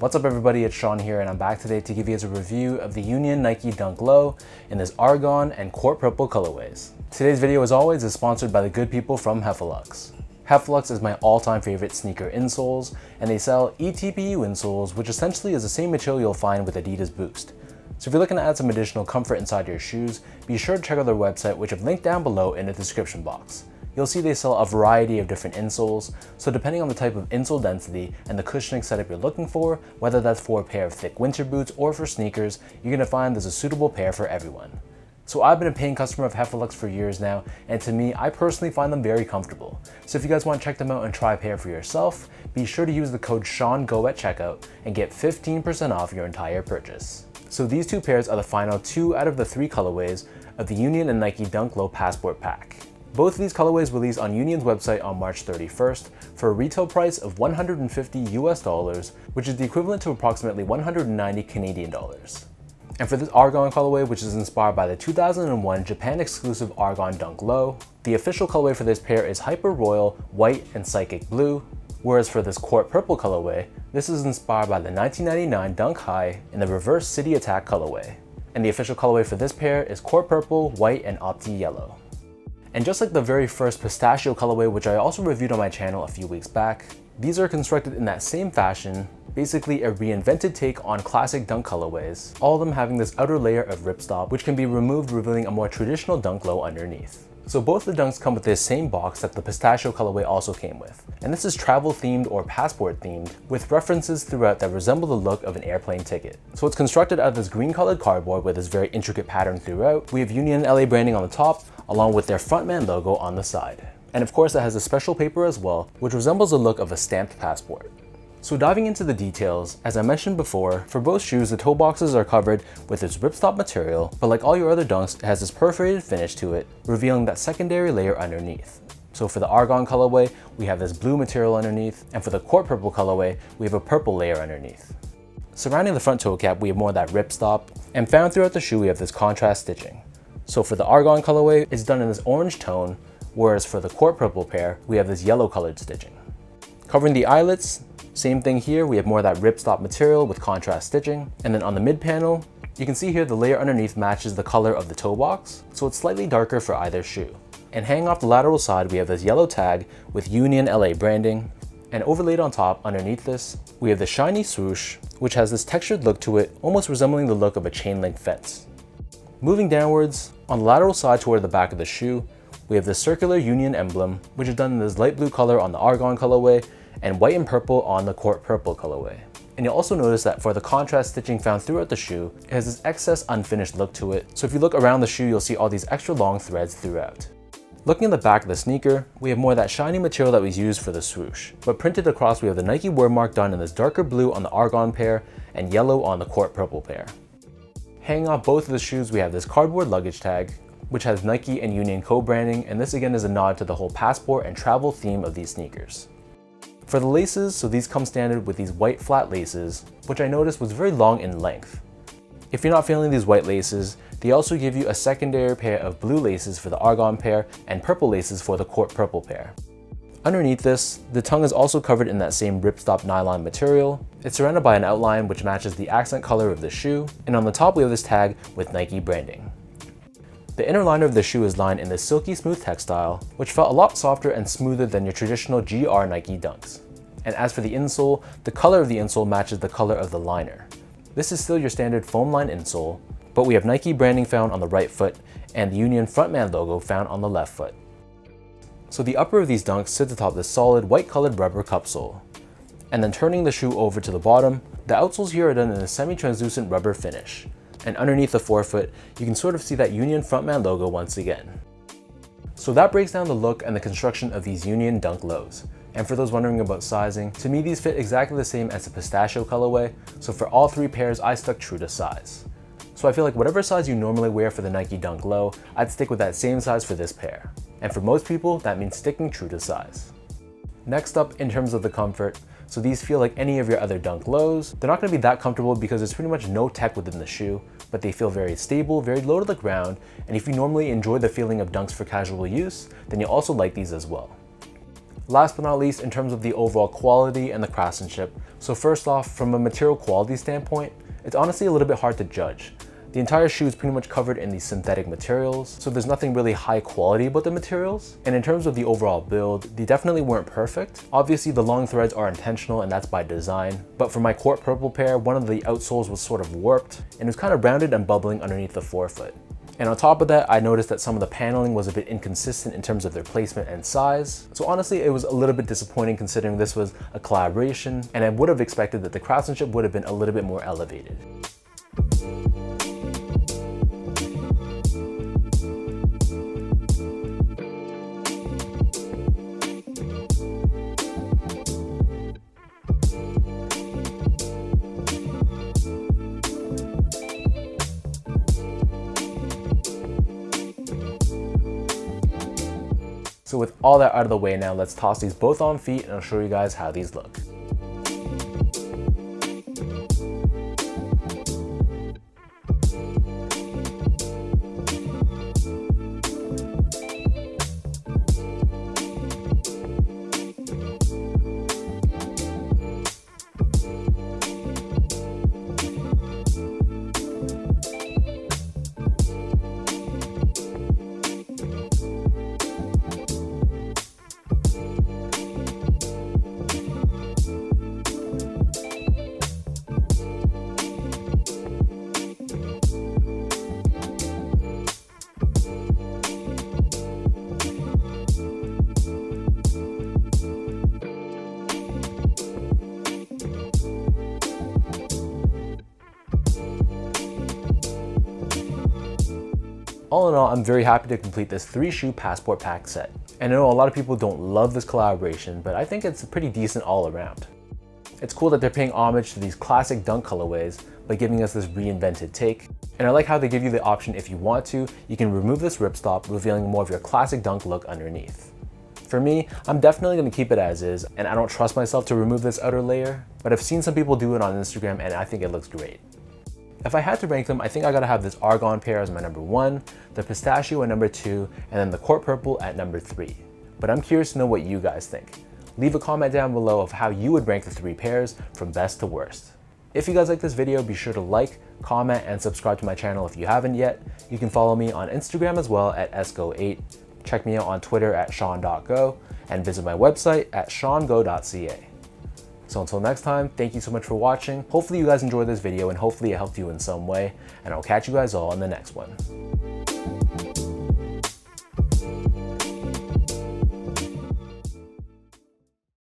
What's up everybody, it's Sean here and I'm back today to give you guys a review of the Union Nike Dunk Low in this Argon and Court Purple colorways. Today's video as always is sponsored by the good people from Heffelux. Heffelux is my all-time favorite sneaker insoles, and they sell eTPU insoles, which essentially is the same material you'll find with Adidas Boost. So if you're looking to add some additional comfort inside your shoes, be sure to check out their website, which I've linked down below in the description box. You'll see they sell a variety of different insoles, so depending on the type of insole density and the cushioning setup you're looking for, whether that's for a pair of thick winter boots or for sneakers, you're going to find there's a suitable pair for everyone. So I've been a paying customer of Heffelux for years now, and to me, I personally find them very comfortable. So if you guys want to check them out and try a pair for yourself, be sure to use the code SEANGO at checkout and get 15% off your entire purchase. So these two pairs are the final 2 out of the 3 colorways of the Union and Nike Dunk Low Passport Pack. Both of these colorways released on Union's website on March 31st for a retail price of $150 US, which is the equivalent to approximately 190 Canadian dollars. And for this Argon colorway, which is inspired by the 2001 Japan exclusive Argon Dunk Low, the official colorway for this pair is Hyper Royal White and Psychic Blue, whereas for this Court Purple colorway, this is inspired by the 1999 Dunk High in the Reverse City Attack colorway. And the official colorway for this pair is Court Purple, White, and Opti Yellow. And just like the very first pistachio colorway, which I also reviewed on my channel a few weeks back, these are constructed in that same fashion, basically a reinvented take on classic dunk colorways, all of them having this outer layer of ripstop, which can be removed, revealing a more traditional dunk low underneath. So both the dunks come with this same box that the pistachio colorway also came with. And this is travel themed or passport themed, with references throughout that resemble the look of an airplane ticket. So it's constructed out of this green colored cardboard with this very intricate pattern throughout. We have Union LA branding on the top, along with their frontman logo on the side. And of course it has a special paper as well, which resembles the look of a stamped passport. So diving into the details, as I mentioned before, for both shoes the toe boxes are covered with this ripstop material, but like all your other dunks, it has this perforated finish to it, revealing that secondary layer underneath. So for the Argon colorway, we have this blue material underneath, and for the Court Purple colorway, we have a purple layer underneath. Surrounding the front toe cap, we have more of that ripstop, and found throughout the shoe we have this contrast stitching. So for the Argon colorway, it's done in this orange tone, whereas for the Court Purple pair, we have this yellow colored stitching. Covering the eyelets, same thing here, we have more of that ripstop material with contrast stitching. And then on the mid panel, you can see here the layer underneath matches the color of the toe box, so it's slightly darker for either shoe. And hanging off the lateral side, we have this yellow tag with Union LA branding. And overlaid on top, underneath this, we have the shiny swoosh, which has this textured look to it, almost resembling the look of a chain link fence. Moving downwards, on the lateral side toward the back of the shoe, we have the circular Union emblem, which is done in this light blue color on the Argon colorway, and white and purple on the Court Purple colorway. And you'll also notice that for the contrast stitching found throughout the shoe, it has this excess unfinished look to it. So if you look around the shoe, you'll see all these extra long threads throughout. Looking at the back of the sneaker, we have more of that shiny material that was used for the swoosh. But printed across, we have the Nike word mark done in this darker blue on the Argon pair and yellow on the Court Purple pair. Hanging off both of the shoes, we have this cardboard luggage tag, which has Nike and Union co-branding, and this again is a nod to the whole passport and travel theme of these sneakers. For the laces, so these come standard with these white flat laces, which I noticed was very long in length. If you're not feeling these white laces, they also give you a secondary pair of blue laces for the Argon pair and purple laces for the Court Purple pair. Underneath this, the tongue is also covered in that same ripstop nylon material. It's surrounded by an outline which matches the accent color of the shoe, and on the top we have this tag with Nike branding. The inner liner of the shoe is lined in this silky smooth textile, which felt a lot softer and smoother than your traditional GR Nike dunks. And as for the insole, the color of the insole matches the color of the liner. This is still your standard foam line insole, but we have Nike branding found on the right foot and the Union frontman logo found on the left foot. So the upper of these dunks sits atop this solid white colored rubber cup sole. And then turning the shoe over to the bottom, the outsoles here are done in a semi-translucent rubber finish. And underneath the forefoot, you can sort of see that Union frontman logo once again. So that breaks down the look and the construction of these Union Dunk Lows. And for those wondering about sizing, to me these fit exactly the same as the pistachio colorway, so for all 3 pairs I stuck true to size. So I feel like whatever size you normally wear for the Nike Dunk Low, I'd stick with that same size for this pair. And for most people, that means sticking true to size. Next up, in terms of the comfort, so these feel like any of your other Dunk Lows. They're not going to be that comfortable because there's pretty much no tech within the shoe, but they feel very stable, very low to the ground, and if you normally enjoy the feeling of dunks for casual use, then you'll also like these as well. Last but not least, in terms of the overall quality and the craftsmanship. So first off, from a material quality standpoint, it's honestly a little bit hard to judge. The entire shoe is pretty much covered in these synthetic materials, so there's nothing really high quality about the materials. And in terms of the overall build, they definitely weren't perfect. Obviously, the long threads are intentional and that's by design. But for my Court Purple pair, one of the outsoles was sort of warped and it was kind of rounded and bubbling underneath the forefoot. And on top of that, I noticed that some of the paneling was a bit inconsistent in terms of their placement and size. So honestly, it was a little bit disappointing considering this was a collaboration, and I would have expected that the craftsmanship would have been a little bit more elevated. So with all that out of the way now, let's toss these both on feet and I'll show you guys how these look. All in all, I'm very happy to complete this 3-shoe passport pack set. And I know a lot of people don't love this collaboration, but I think it's pretty decent all around. It's cool that they're paying homage to these classic dunk colorways by giving us this reinvented take. And I like how they give you the option, if you want to, you can remove this ripstop, revealing more of your classic dunk look underneath. For me, I'm definitely going to keep it as is, and I don't trust myself to remove this outer layer, but I've seen some people do it on Instagram and I think it looks great. If I had to rank them, I think I gotta have this Argon pair as my number 1, the Pistachio at number 2, and then the Court Purple at number 3. But I'm curious to know what you guys think. Leave a comment down below of how you would rank the 3 pairs from best to worst. If you guys like this video, be sure to like, comment, and subscribe to my channel if you haven't yet. You can follow me on Instagram as well at sgo8. Check me out on Twitter at sean.go, and visit my website at seango.ca. So until next time, thank you so much for watching. Hopefully you guys enjoyed this video and hopefully it helped you in some way, and I'll catch you guys all in the next one.